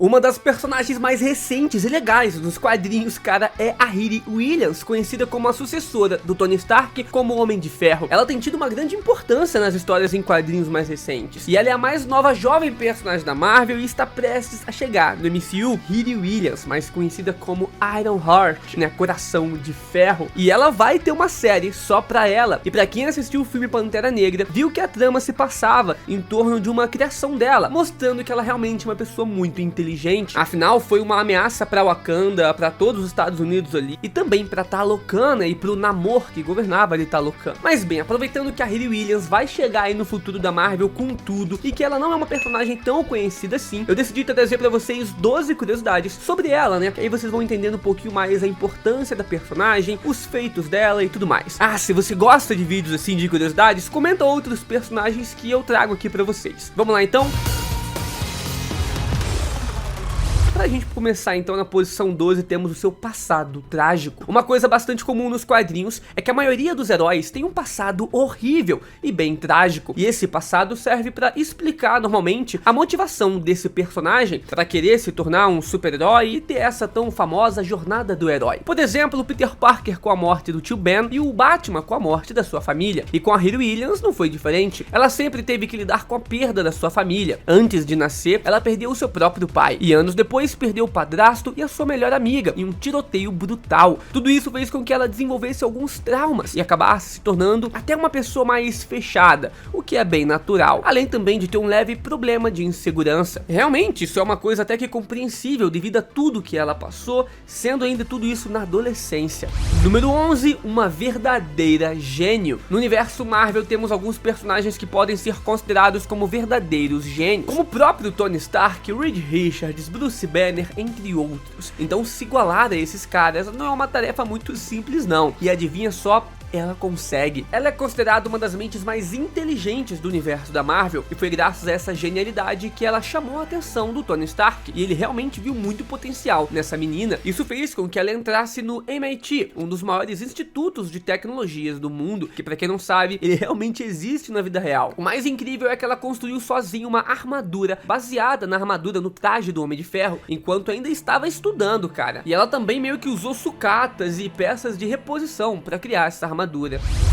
Uma das personagens mais recentes e legais dos quadrinhos, cara, é a Riri Williams, conhecida como a sucessora do Tony Stark como Homem de Ferro. Ela tem tido uma grande importância nas histórias em quadrinhos mais recentes, e ela é a mais nova jovem personagem da Marvel e está prestes a chegar no MCU. Riri Williams, mais conhecida como Iron Heart, né, Coração de Ferro, e ela vai ter uma série só pra ela. E pra quem assistiu o filme Pantera Negra, viu que a trama se passava em torno de uma criação dela, mostrando que ela realmente é uma pessoa muito inteligente. Afinal, foi uma ameaça para Wakanda, para todos os Estados Unidos ali, e também para Talocan e pro Namor que governava ali Talocan. Mas bem, aproveitando que a Riri Williams vai chegar aí no futuro da Marvel com tudo, e que ela não é uma personagem tão conhecida assim, eu decidi trazer para vocês 12 curiosidades sobre ela, né? Que aí vocês vão entendendo um pouquinho mais a importância da personagem, os feitos dela e tudo mais. Ah, se você gosta de vídeos assim de curiosidades, comenta outros personagens que eu trago aqui para vocês. Vamos lá então? Pra gente começar então, na posição 12 temos o seu passado trágico. Uma coisa bastante comum nos quadrinhos é que a maioria dos heróis tem um passado horrível e bem trágico, e esse passado serve pra explicar normalmente a motivação desse personagem pra querer se tornar um super-herói e ter essa tão famosa jornada do herói. Por exemplo, o Peter Parker com a morte do tio Ben e o Batman com a morte da sua família. E com a Riri Williams não foi diferente. Ela sempre teve que lidar com a perda da sua família. Antes de nascer, ela perdeu o seu próprio pai, e anos depois perdeu o padrasto e a sua melhor amiga em um tiroteio brutal. Tudo isso fez com que ela desenvolvesse alguns traumas e acabasse se tornando até uma pessoa mais fechada, o que é bem natural, além também de ter um leve problema de insegurança. Realmente, isso é uma coisa até que compreensível devido a tudo que ela passou, sendo ainda tudo isso na adolescência. Número 11, uma verdadeira gênio. No universo Marvel temos alguns personagens que podem ser considerados como verdadeiros gênios, como o próprio Tony Stark, Reed Richards, Bruce Banner, entre outros. Então se igualar a esses caras não é uma tarefa muito simples não. E adivinha só, ela consegue. Ela é considerada uma das mentes mais inteligentes do universo da Marvel, e foi graças a essa genialidade que ela chamou a atenção do Tony Stark, e ele realmente viu muito potencial nessa menina. Isso fez com que ela entrasse no MIT, um dos maiores institutos de tecnologias do mundo, que pra quem não sabe, ele realmente existe na vida real. O mais incrível é que ela construiu sozinha uma armadura baseada na armadura no traje do Homem de Ferro, enquanto ainda estava estudando, cara. E ela também meio que usou sucatas e peças de reposição para criar essa armadura.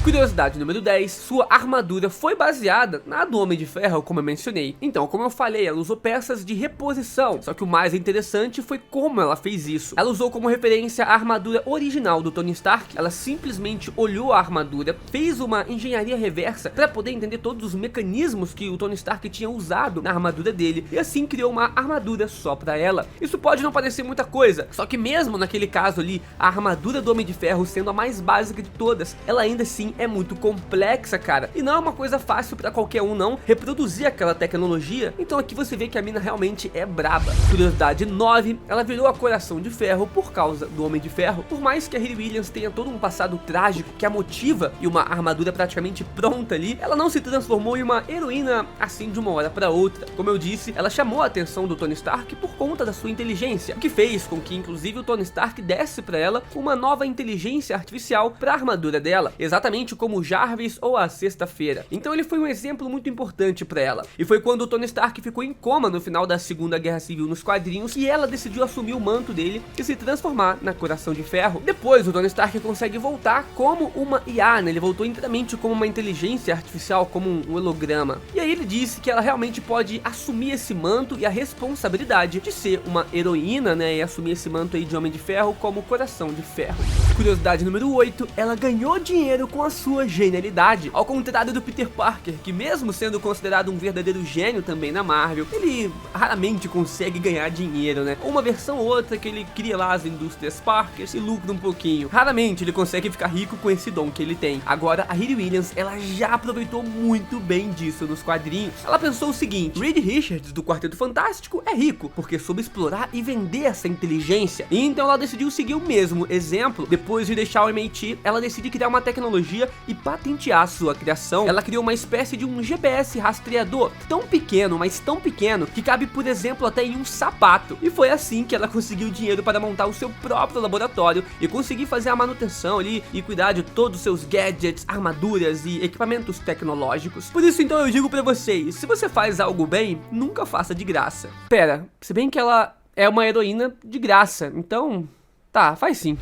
Curiosidade número 10, sua armadura foi baseada na do Homem de Ferro, como eu mencionei. Então, como eu falei, ela usou peças de reposição, só que o mais interessante foi como ela fez isso. Ela usou como referência a armadura original do Tony Stark. Ela simplesmente olhou a armadura, fez uma engenharia reversa para poder entender todos os mecanismos que o Tony Stark tinha usado na armadura dele, e assim criou uma armadura só para ela. Isso pode não parecer muita coisa, só que mesmo naquele caso ali, a armadura do Homem de Ferro sendo a mais básica de todas, ela ainda assim é muito complexa, cara, e não é uma coisa fácil pra qualquer um não reproduzir aquela tecnologia. Então aqui você vê que a mina realmente é braba. Curiosidade 9, ela virou a Coração de Ferro por causa do Homem de Ferro. Por mais que a Riri Williams tenha todo um passado trágico que a motiva e uma armadura praticamente pronta ali, ela não se transformou em uma heroína assim de uma hora pra outra. Como eu disse, ela chamou a atenção do Tony Stark por conta da sua inteligência, o que fez com que inclusive o Tony Stark desse pra ela uma nova inteligência artificial pra armadura dela, exatamente como o Jarvis ou a Sexta-feira. Então ele foi um exemplo muito importante pra ela. E foi quando o Tony Stark ficou em coma no final da Segunda Guerra Civil nos quadrinhos que ela decidiu assumir o manto dele e se transformar na Coração de Ferro. Depois o Tony Stark consegue voltar como uma IA, né? Ele voltou inteiramente como uma inteligência artificial, como um holograma. E aí ele disse que ela realmente pode assumir esse manto e a responsabilidade de ser uma heroína, né? E assumir esse manto aí de Homem de Ferro como Coração de Ferro. Curiosidade número 8, ela ganhou dinheiro com a sua genialidade. Ao contrário do Peter Parker, que mesmo sendo considerado um verdadeiro gênio também na Marvel, ele raramente consegue ganhar dinheiro, né? Uma versão ou outra que ele cria lá as indústrias Parker e lucra um pouquinho. Raramente ele consegue ficar rico com esse dom que ele tem. Agora, a Riri Williams, ela já aproveitou muito bem disso nos quadrinhos. Ela pensou o seguinte: Reed Richards do Quarteto Fantástico é rico porque soube explorar e vender essa inteligência. E então ela decidiu seguir o mesmo exemplo depois depois de deixar o MIT, ela decide criar uma tecnologia e patentear sua criação. Ela criou uma espécie de um GPS rastreador, tão pequeno, mas tão pequeno, que cabe, por exemplo, até em um sapato. E foi assim que ela conseguiu dinheiro para montar o seu próprio laboratório e conseguir fazer a manutenção ali e cuidar de todos os seus gadgets, armaduras e equipamentos tecnológicos. Por isso, então, eu digo pra vocês, se você faz algo bem, nunca faça de graça. Pera, se bem que ela é uma heroína de graça, então, tá, faz sim.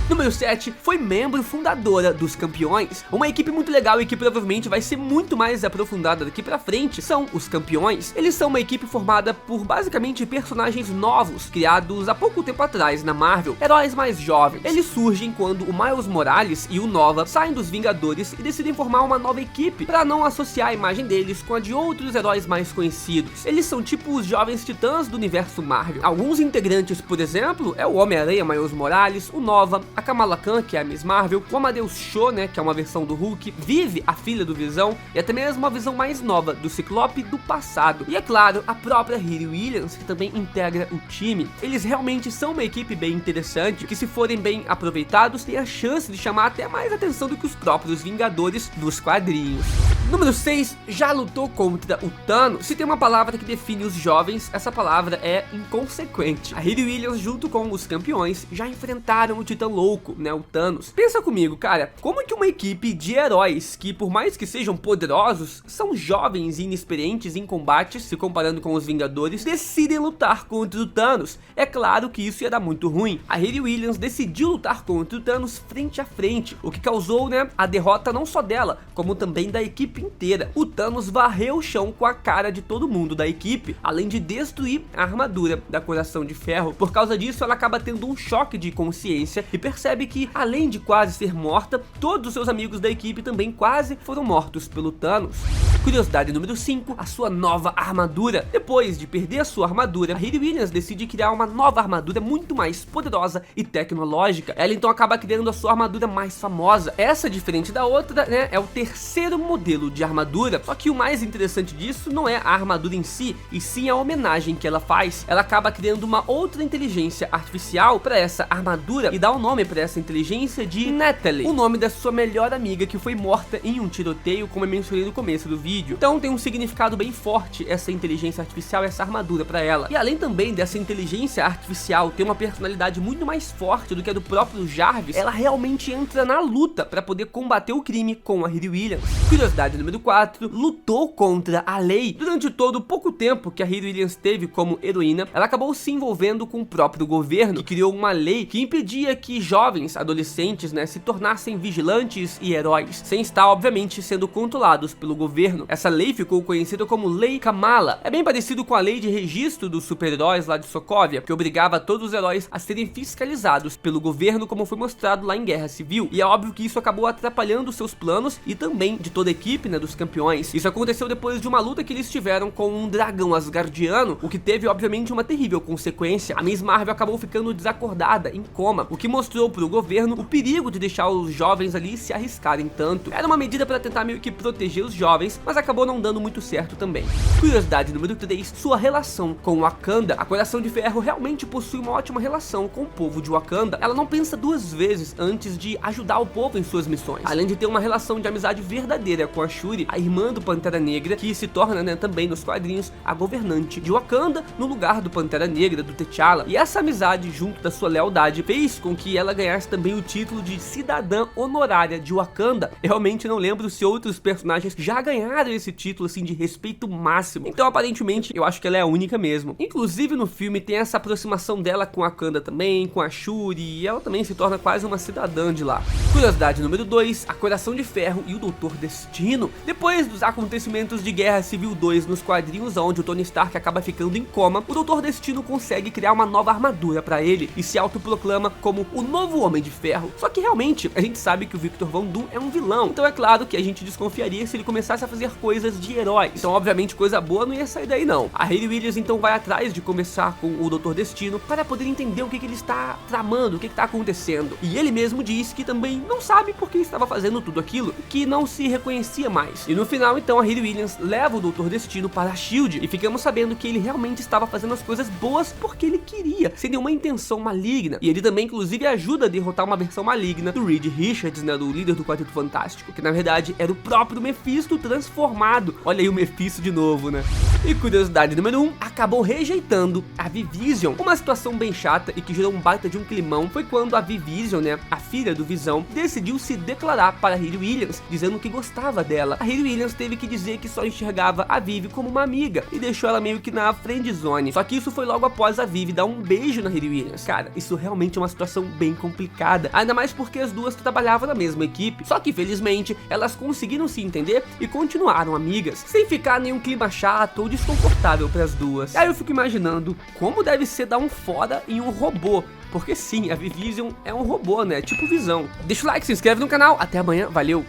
Número 7, foi membro fundadora dos Campeões. Uma equipe muito legal e que provavelmente vai ser muito mais aprofundada daqui pra frente são os Campeões. Eles são uma equipe formada por basicamente personagens novos, criados há pouco tempo atrás na Marvel, heróis mais jovens. Eles surgem quando o Miles Morales e o Nova saem dos Vingadores e decidem formar uma nova equipe para não associar a imagem deles com a de outros heróis mais conhecidos. Eles são tipo os jovens titãs do universo Marvel. Alguns integrantes, por exemplo, é o Homem-Aranha Miles Morales, o Nova, a Kamala Khan, que é a Miss Marvel, o Amadeus Cho, né, que é uma versão do Hulk, Vive, a filha do Visão, e até mesmo uma visão mais nova do Ciclope do passado. E é claro, a própria Riri Williams, que também integra o time. Eles realmente são uma equipe bem interessante, que se forem bem aproveitados, tem a chance de chamar até mais atenção do que os próprios Vingadores dos quadrinhos. Número 6, já lutou contra o Thanos. Se tem uma palavra que define os jovens, essa palavra é inconsequente. A Riri Williams, junto com os Campeões, já enfrentaram o Titã Louco, né, o Thanos. Pensa comigo, cara, como é que uma equipe de heróis, que por mais que sejam poderosos, são jovens e inexperientes em combates, se comparando com os Vingadores, decidem lutar contra o Thanos? É claro que isso ia dar muito ruim. A Riri Williams decidiu lutar contra o Thanos frente a frente, o que causou, né, a derrota não só dela, como também da equipe inteira. O Thanos varreu o chão com a cara de todo mundo da equipe, além de destruir a armadura da Coração de Ferro. Por causa disso, ela acaba tendo um choque de consciência e percebe que, além de quase ser morta, todos os seus amigos da equipe também quase foram mortos pelo Thanos. Curiosidade número 5, a sua nova armadura. Depois de perder a sua armadura, a Riri Williams decide criar uma nova armadura muito mais poderosa e tecnológica. Ela então acaba criando a sua armadura mais famosa. Essa, diferente da outra, né, é o terceiro modelo de armadura, só que o mais interessante disso não é a armadura em si, e sim a homenagem que ela faz. Ela acaba criando uma outra inteligência artificial para essa armadura e dá o nome para essa inteligência de Natalie, o nome da sua melhor amiga que foi morta em um tiroteio, como eu mencionei no começo do vídeo. Então tem um significado bem forte essa inteligência artificial e essa armadura para ela. E além também dessa inteligência artificial ter uma personalidade muito mais forte do que a do próprio Jarvis, ela realmente entra na luta para poder combater o crime com a Riri Williams. Curiosidade número 4, lutou contra a lei. Durante todo o pouco tempo que a Riri Williams teve como heroína, ela acabou se envolvendo com o próprio governo, que criou uma lei que impedia que jovens, adolescentes, né, se tornassem vigilantes e heróis, sem estar, obviamente, sendo controlados pelo governo. Essa lei ficou conhecida como Lei Kamala. É bem parecido com a lei de registro dos super-heróis lá de Sokovia, que obrigava todos os heróis a serem fiscalizados pelo governo, como foi mostrado lá em Guerra Civil. E é óbvio que isso acabou atrapalhando seus planos e também de toda a equipe, né, dos Campeões. Isso aconteceu depois de uma luta que eles tiveram com um dragão asgardiano, o que teve, obviamente, uma terrível consequência. A Miss Marvel acabou ficando desacordada, em coma, o que mostrou pro governo o perigo de deixar os jovens ali se arriscarem tanto. Era uma medida para tentar meio que proteger os jovens, mas acabou não dando muito certo também. Curiosidade número 3, sua relação com Wakanda. A Coração de Ferro realmente possui uma ótima relação com o povo de Wakanda. Ela não pensa duas vezes antes de ajudar o povo em suas missões, além de ter uma relação de amizade verdadeira com a Shuri, a irmã do Pantera Negra, que se torna, né, também nos quadrinhos a governante de Wakanda no lugar do Pantera Negra, do T'Challa. E essa amizade, junto da sua lealdade, fez com que ela ganhasse também o título de cidadã honorária de Wakanda. Eu realmente não lembro se outros personagens já ganharam esse título assim de respeito máximo. Então, aparentemente, eu acho que ela é a única mesmo. Inclusive no filme tem essa aproximação dela com Wakanda também, com a Shuri, e ela também se torna quase uma cidadã de lá. Curiosidade número 2, a Coração de Ferro e o Doutor Destino. Depois dos acontecimentos de Guerra Civil 2 nos quadrinhos, onde o Tony Stark acaba ficando em coma, o Doutor Destino consegue criar uma nova armadura para ele e se autoproclama como o novo Homem de Ferro. Só que realmente a gente sabe que o Victor Von Doom é um vilão, então é claro que a gente desconfiaria se ele começasse a fazer coisas de heróis. Então obviamente coisa boa não ia sair daí não. A Riri Williams então vai atrás de conversar com o Doutor Destino para poder entender o que ele está tramando, o que está acontecendo. E ele mesmo diz que também não sabe por que estava fazendo tudo aquilo, que não se reconhecia queria mais. E no final, então, a Hayley Williams leva o Doutor Destino para a SHIELD e ficamos sabendo que ele realmente estava fazendo as coisas boas porque ele queria, sem nenhuma intenção maligna. E ele também, inclusive, ajuda a derrotar uma versão maligna do Reed Richards, né, do líder do Quarteto Fantástico, que na verdade era o próprio Mephisto transformado. Olha aí o Mephisto de novo, né? E curiosidade número 1, acabou rejeitando a V-Vision. Uma situação bem chata e que gerou um baita de um climão foi quando a V-Vision, né, a filha do Visão, decidiu se declarar para a Hayley Williams, dizendo que gostava dela. A Hayley Williams teve que dizer que só enxergava a Vivi como uma amiga e deixou ela meio que na friendzone. Só que isso foi logo após a Vivi dar um beijo na Hayley Williams. Cara, isso realmente é uma situação bem complicada, ainda mais porque as duas trabalhavam na mesma equipe. Só que felizmente elas conseguiram se entender e continuaram amigas, sem ficar nenhum clima chato ou desconfortável para as duas. Aí eu fico imaginando como deve ser dar um foda em um robô. Porque sim, a V-Vision é um robô, né? Tipo Visão. Deixa o like, se inscreve no canal. Até amanhã, valeu!